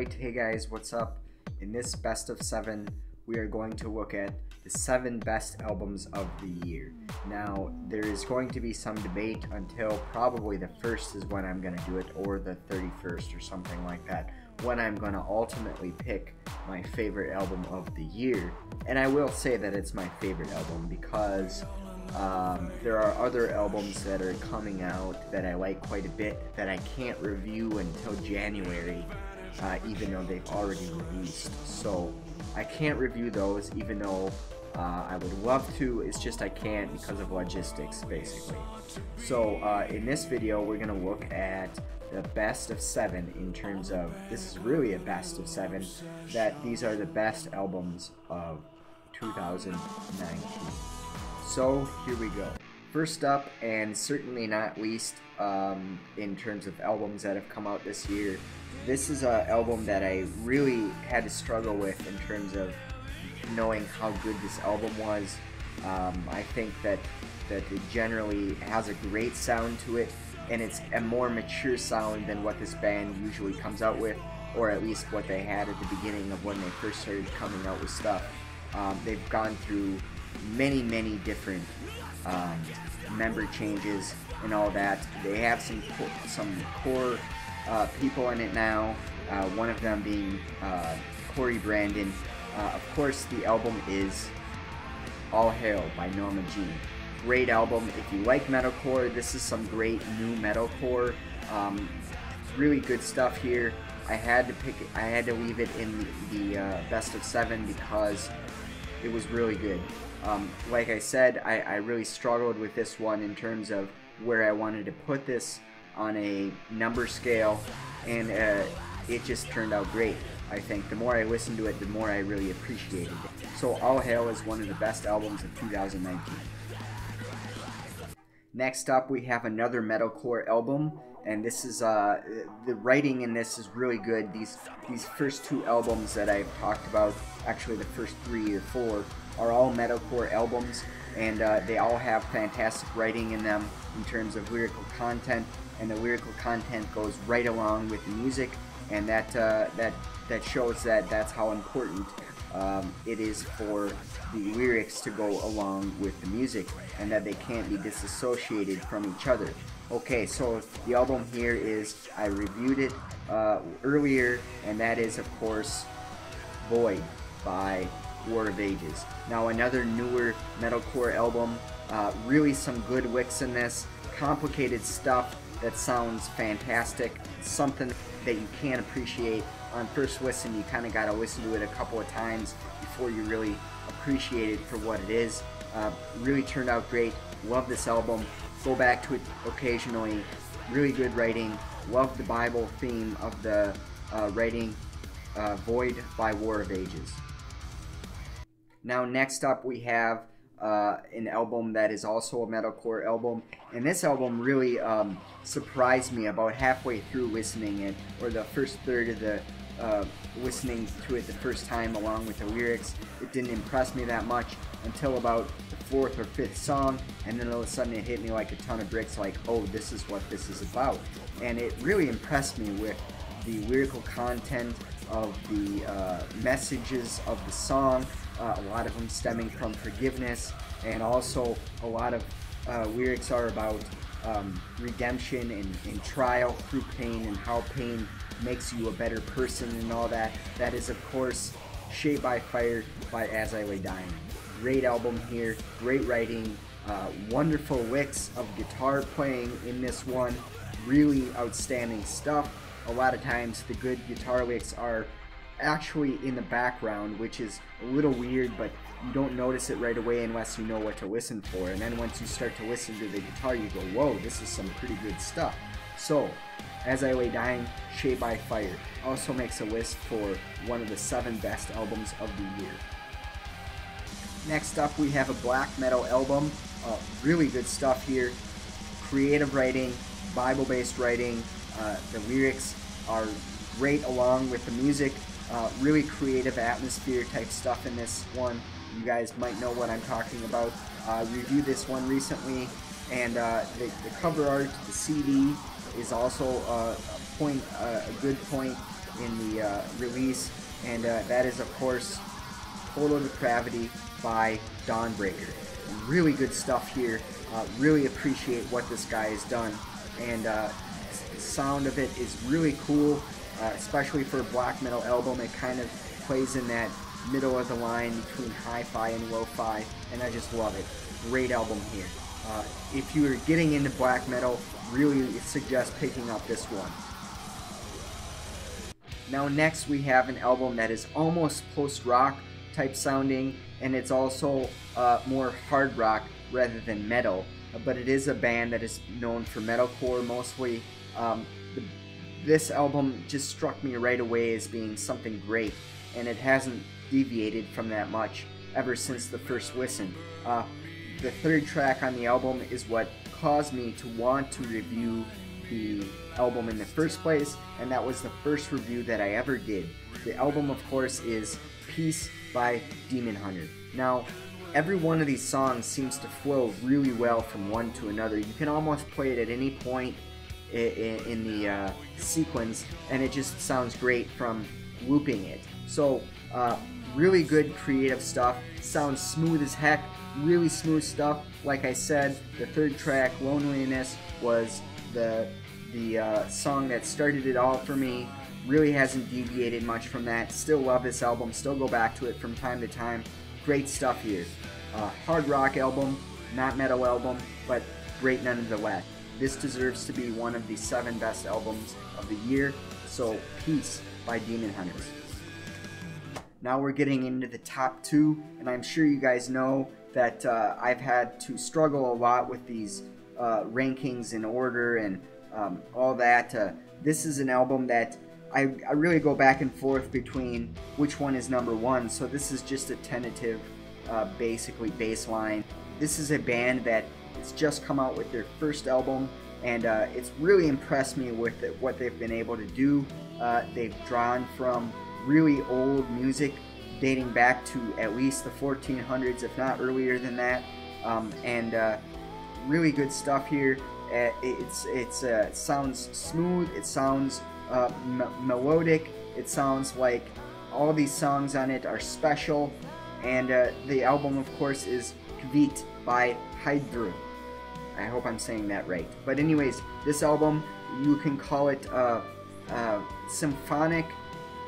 Alright, hey guys, what's up? In this best of 7, we are going to look at the 7 best albums of the year. Now, there is going to be some debate until probably the 1st is when I'm going to do it, or the 31st or something like that, when I'm going to ultimately pick my favorite album of the year. And I will say that it's my favorite album because there are other albums that are coming out that I like quite a bit that I can't review until January, even though they've already released. So I can't review those even though I would love to, it's just I can't because of logistics basically. So in this video we're going to look at the best of 7 in terms of, this is really a best of 7, that these are the best albums of 2019. So here we go. First up, and certainly not least in terms of albums that have come out this year, this is an album that I really had to struggle with in terms of knowing how good this album was. I think that it generally has a great sound to it, and it's a more mature sound than what this band usually comes out with, or at least what they had at the beginning of when they first started coming out with stuff. They've gone through many different member changes and all that. They have some core people in it now, one of them being Corey Brandon. Of course, the album is All Hail by Norma Jean. Great album. If you like metalcore, this is some great new metalcore. Really good stuff here. I had to leave it in the best of 7 because it was really good. Like I said, I really struggled with this one in terms of where I wanted to put this on a number scale, and it just turned out great. I think the more I listened to it, the more I really appreciated it. So All Hail is one of the best albums of 2019. Next up, we have another metalcore album, and this is the writing in this is really good. These first 2 albums that I've talked about, actually the first 3 or 4, are all metalcore albums, and they all have fantastic writing in them in terms of lyrical content, and the lyrical content goes right along with the music, and that shows that that's how important it is for the lyrics to go along with the music, and that they can't be disassociated from each other. Okay, so the album here is, I reviewed it earlier, and that is of course Void by War of Ages. Now, another newer metalcore album, really some good licks in this, complicated stuff that sounds fantastic, something that you can appreciate on first listen. You kind of got to listen to it a couple of times before you really appreciate it for what it is. Really turned out great. Love this album. Go back to it occasionally. Really good writing. Love the Bible theme of the writing. Void by War of Ages. Now next up we have an album that is also a metalcore album, and this album really surprised me about halfway through listening it, or the first third of the listening to it the first time along with the lyrics. It didn't impress me that much until about the 4th or 5th song, and then all of a sudden it hit me like a ton of bricks, like, oh, this is what this is about. And it really impressed me with the lyrical content of the messages of the song, a lot of them stemming from forgiveness, and also a lot of lyrics are about redemption and trial through pain, and how pain makes you a better person and all that. That is of course Shaped by Fire by As I Lay Dying. Great album here, great writing, wonderful licks of guitar playing in this one, really outstanding stuff. A lot of times the good guitar licks are actually in the background, which is a little weird, but you don't notice it right away unless you know what to listen for, and then once you start to listen to the guitar you go, whoa, this is some pretty good stuff. So As I Lay Dying, Shaped by Fire also makes a list for one of the 7 best albums of the year. Next up we have a black metal album. Really good stuff here. Creative writing, Bible-based writing, the lyrics are great along with the music. Really creative atmosphere type stuff in this one. You guys might know what I'm talking about. Reviewed this one recently, and the cover art, the CD, is also a good point in the release, and that is, of course, Total Depravity by Dawnbreaker. Really good stuff here. Really appreciate what this guy has done, and the sound of it is really cool, especially for a black metal album. It kind of plays in that middle of the line between hi-fi and lo-fi, and I just love it. Great album here. If you are getting into black metal, really suggest picking up this one. Now next we have an album that is almost post-rock type sounding, and it's also more hard rock rather than metal, but it is a band that is known for metalcore mostly. This album just struck me right away as being something great, and it hasn't deviated from that much ever since the first listen. The third track on the album is what caused me to want to review the album in the first place, and that was the first review that I ever did. The album, of course, is Peace by Demon Hunter. Now, every one of these songs seems to flow really well from one to another. You can almost play it at any point in the sequence, and it just sounds great from looping it. So, really good creative stuff. Sounds smooth as heck. Really smooth stuff. Like I said, the third track, Loneliness, was the song that started it all for me. Really hasn't deviated much from that. Still love this album. Still go back to it from time to time. Great stuff here. Hard rock album, not metal album, but great nonetheless. This deserves to be one of the 7 best albums of the year. So, Peace by Demon Hunters. Now we're getting into the top 2, and I'm sure you guys know that I've had to struggle a lot with these rankings in order and all that. This is an album that I really go back and forth between which one is number 1, so this is just a tentative, basically, baseline. This is a band that has just come out with their first album, and it's really impressed me with what they've been able to do. They've drawn from really old music dating back to at least the 1400s, if not earlier than that, and really good stuff here. It sounds smooth, it sounds melodic, it sounds like all these songs on it are special, and the album, of course, is Kvit by Hydru. I hope I'm saying that right. But anyways, this album, you can call it symphonic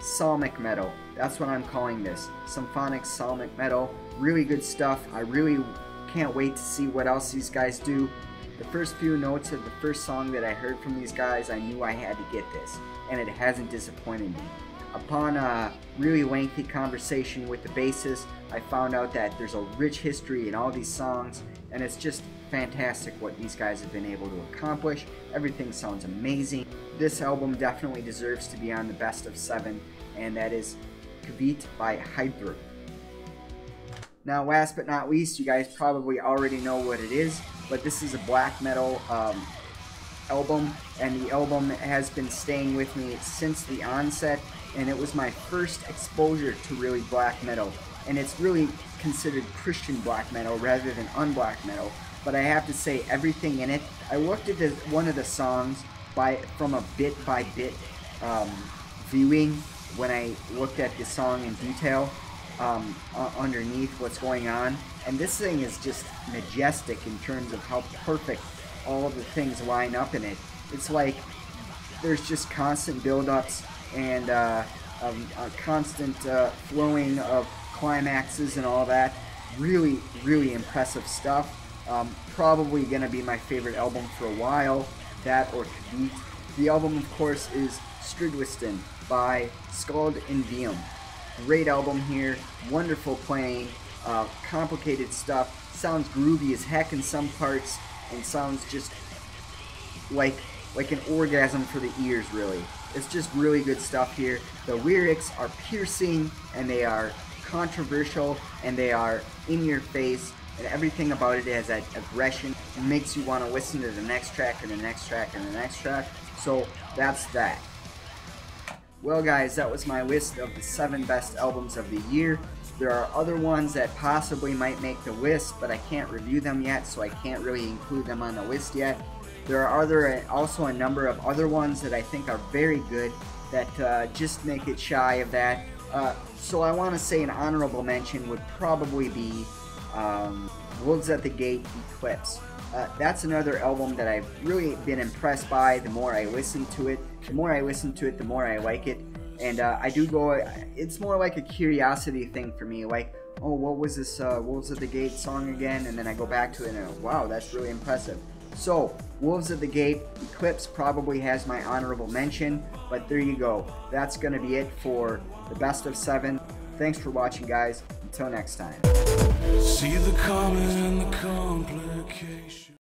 psalmic metal. That's what I'm calling this. Symphonic psalmic metal. Really good stuff. I really can't wait to see what else these guys do. The first few notes of the first song that I heard from these guys, I knew I had to get this, and it hasn't disappointed me. Upon a really lengthy conversation with the bassist, I found out that there's a rich history in all these songs, and it's just fantastic what these guys have been able to accomplish. Everything sounds amazing. This album definitely deserves to be on the best of 7, and that is Kvit by Hydru. Now, last but not least, you guys probably already know what it is, but this is a black metal album, and the album has been staying with me since the onset, and it was my first exposure to really black metal, and it's really considered Christian black metal rather than unblack metal. But I have to say, everything in it, I looked at one of the songs from a bit-by-bit viewing when I looked at the song in detail underneath what's going on, and this thing is just majestic in terms of how perfect all of the things line up in it. It's like there's just constant build-ups and a constant flowing of climaxes and all that. Really, really impressive stuff. Probably going to be my favorite album for a while, that or Kvit. The album, of course, is Stridwiston by Skald Invium. Great album here, wonderful playing, complicated stuff, sounds groovy as heck in some parts, and sounds just like an orgasm for the ears, really. It's just really good stuff here. The lyrics are piercing, and they are controversial, and they are in your face, and everything about it has that aggression. It makes you want to listen to the next track and the next track and the next track. So that's that. Well guys, that was my list of the 7 best albums of the year. There are other ones that possibly might make the list, but I can't review them yet, so I can't really include them on the list yet. There are also a number of other ones that I think are very good, that just make it shy of that. So I want to say an honorable mention would probably be Wolves at the Gate Eclipse. That's another album that I've really been impressed by. The more I listen to it, the more I like it. And I do go, it's more like a curiosity thing for me, like, oh, what was this Wolves at the Gate song again? And then I go back to it and wow, that's really impressive. So, Wolves at the Gate Eclipse probably has my honorable mention, but there you go. That's going to be it for the best of 7. Thanks for watching, guys. Until next time. See the common and the complication.